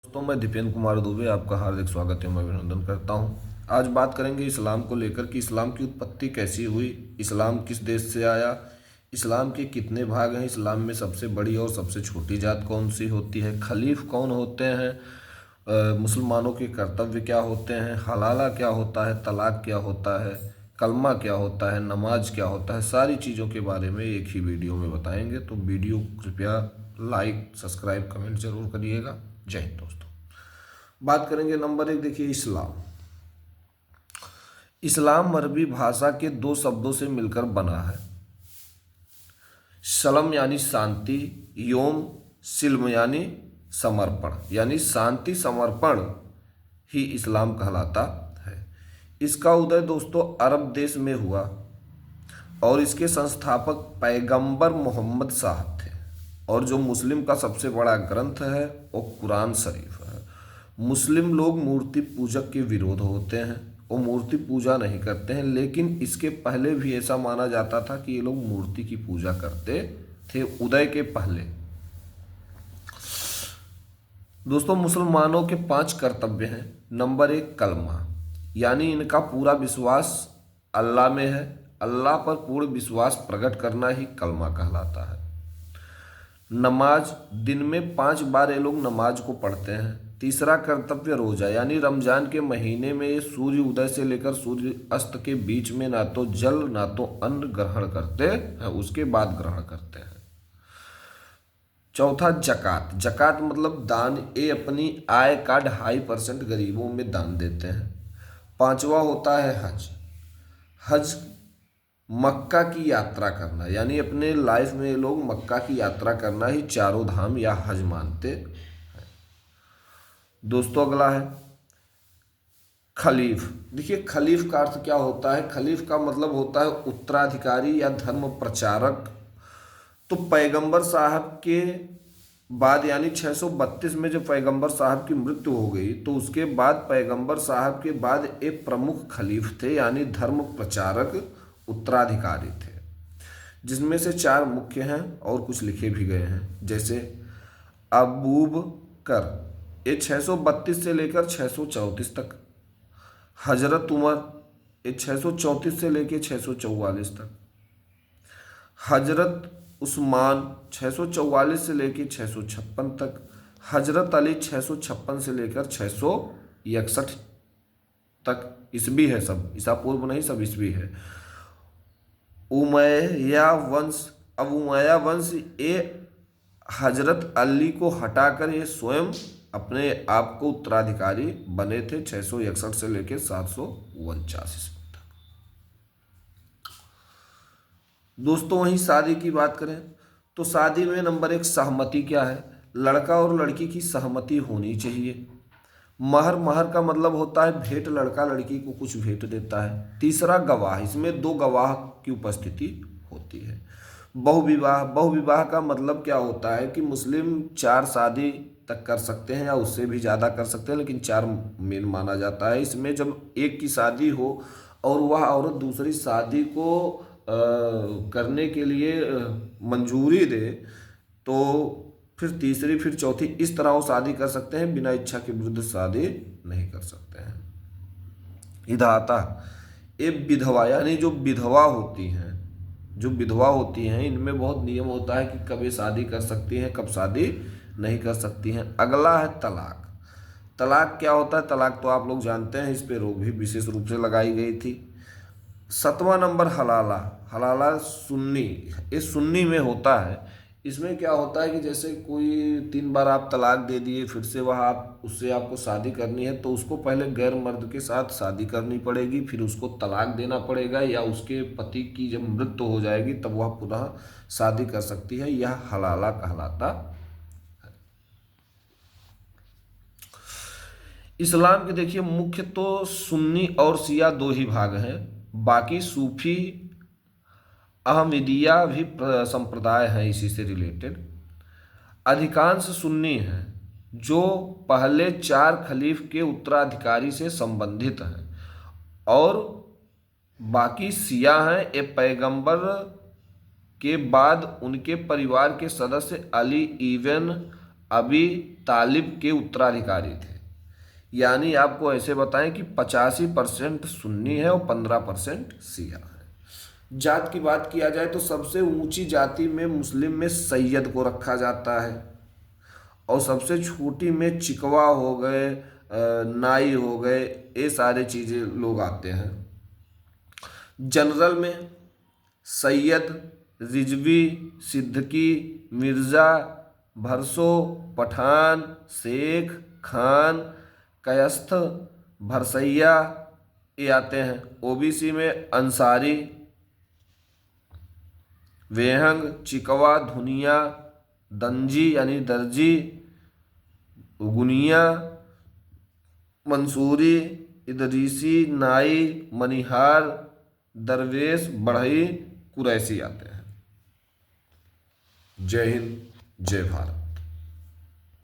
दोस्तों, मैं दीपेंद्र कुमार दुबे आपका हार्दिक स्वागत एवं अभिनंदन करता हूं। आज बात करेंगे इस्लाम को लेकर कि इस्लाम की उत्पत्ति कैसी हुई, इस्लाम किस देश से आया, इस्लाम के कितने भाग हैं, इस्लाम में सबसे बड़ी और सबसे छोटी जात कौन सी होती है, खलीफ कौन होते हैं, मुसलमानों के कर्तव्य क्या होते हैं, हलाला क्या होता है, तलाक क्या होता है, कलमा क्या होता है, नमाज क्या होता है, सारी चीज़ों के बारे में एक ही वीडियो में बताएंगे। तो वीडियो को कृपया लाइक सब्सक्राइब कमेंट जरूर करिएगा। जय हिंद दोस्तों। बात करेंगे नंबर एक, देखिए इस्लाम। इस्लाम अरबी भाषा के दो शब्दों से मिलकर बना है। सलम यानी शांति, योम सिल्म यानी समर्पण, यानी शांति समर्पण ही इस्लाम कहलाता है। इसका उदय दोस्तों अरब देश में हुआ और इसके संस्थापक पैगंबर मोहम्मद साहब थे। और जो मुस्लिम का सबसे बड़ा ग्रंथ है वो कुरान शरीफ है। मुस्लिम लोग मूर्ति पूजक के विरोध होते हैं, वो मूर्ति पूजा नहीं करते हैं, लेकिन इसके पहले भी ऐसा माना जाता था कि ये लोग मूर्ति की पूजा करते थे उदय के पहले। दोस्तों, मुसलमानों के 5 कर्तव्य हैं। नंबर 1 कलमा, यानी इनका पूरा विश्वास अल्लाह में है। अल्लाह पर पूर्ण विश्वास प्रकट करना ही कलमा कहलाता है। नमाज, दिन में 5 बार ये लोग नमाज को पढ़ते हैं। तीसरा कर्तव्य रोजा, यानी रमजान के महीने में ये सूर्य उदय से लेकर सूर्य अस्त के बीच में ना तो जल ना तो अन्न ग्रहण करते हैं, उसके बाद ग्रहण करते हैं। चौथा जकात, जकात मतलब दान, ये अपनी आय का 2.5% गरीबों में दान देते हैं। पांचवा होता है हज। हज मक्का की यात्रा करना, यानी अपने लाइफ में ये लोग मक्का की यात्रा करना ही चारों धाम या हज मानते हैं। दोस्तों अगला है खलीफ। देखिए खलीफ का अर्थ क्या होता है। खलीफ का मतलब होता है उत्तराधिकारी या धर्म प्रचारक। तो पैगंबर साहब के बाद यानी 632 में जब पैगंबर साहब की मृत्यु हो गई तो उसके बाद पैगंबर साहब के बाद एक प्रमुख खलीफ थे, यानी धर्म प्रचारक उत्तराधिकारी थे, जिसमें से 4 मुख्य हैं और कुछ लिखे भी गए हैं। जैसे अबूबकर, ये 632 से लेकर 634 तक। हजरत उमर, ये 634 से लेकर 644 तक। हजरत उस्मान 644 से लेकर 656 तक। हजरत अली 656 से लेकर 661 तक। ईस्वी है सब, ईसा पूर्व नहीं, सब ईस्वी है। उमैया वंश, अब उमैया वंश ये हजरत अली को हटाकर ये स्वयं अपने आप को उत्तराधिकारी बने थे 661 से लेकर 749 तक। दोस्तों वहीं शादी की बात करें तो शादी में नंबर 1 सहमति क्या है। लड़का और लड़की की सहमति होनी चाहिए। महर, महर का मतलब होता है भेंट, लड़का लड़की को कुछ भेंट देता है। तीसरा गवाह, इसमें 2 गवाह की उपस्थिति होती है। बहुविवाह, बहुविवाह का मतलब क्या होता है कि मुस्लिम 4 शादी तक कर सकते हैं या उससे भी ज़्यादा कर सकते हैं, लेकिन 4 मेन माना जाता है। इसमें जब एक की शादी हो और वह औरत दूसरी शादी को करने के लिए मंजूरी दे तो फिर तीसरी, फिर चौथी, इस तरह वो शादी कर सकते हैं। बिना इच्छा के विरुद्ध शादी नहीं कर सकते हैं। इदाता, ये विधवा, यानी जो विधवा होती हैं, जो विधवा होती हैं इनमें बहुत नियम होता है कि कब ये शादी कर सकती हैं, कब शादी नहीं कर सकती हैं। अगला है तलाक। तलाक क्या होता है, तलाक तो आप लोग जानते हैं, इस पे रोक भी विशेष रूप से लगाई गई थी। 7वां नंबर हलाला। हलाला सुन्नी, ये सुन्नी में होता है। इसमें क्या होता है कि जैसे कोई 3 बार आप तलाक दे दिए, फिर से वह आप उससे आपको शादी करनी है तो उसको पहले गैर मर्द के साथ शादी करनी पड़ेगी, फिर उसको तलाक देना पड़ेगा, या उसके पति की जब मृत्यु हो जाएगी तब वह पुनः शादी कर सकती है। यह हलाला कहलाता। इस्लाम के देखिए मुख्य तो सुन्नी और शिया 2 ही भाग हैं, बाकी सूफी अहमदिया भी संप्रदाय है इसी से रिलेटेड। अधिकांश सुन्नी हैं जो पहले 4 खलीफ के उत्तराधिकारी से संबंधित हैं, और बाकी शिया हैं ये पैगंबर के बाद उनके परिवार के सदस्य अली इब्न अबी तालिब के उत्तराधिकारी थे। यानी आपको ऐसे बताएं कि 85% सुन्नी है और 15% शिया है। जात की बात किया जाए तो सबसे ऊंची जाति में मुस्लिम में सैयद को रखा जाता है, और सबसे छोटी में चिकवा हो गए, नाई हो गए, ये सारे चीज़ें लोग आते हैं। जनरल में सैयद, रिजवी, सिद्दीकी, मिर्ज़ा, भरसो, पठान, शेख, खान, कायस्थ, भरसैया, ये आते हैं। ओबीसी में अंसारी, वेहंग, चिकवा, धुनिया, दंजी यानी दर्जी, गुनिया, मंसूरी, इदरीसी, नाई, मनिहार, दरवेश, बढ़ई, कुरैशी आते हैं। जय हिंद, जय भारत।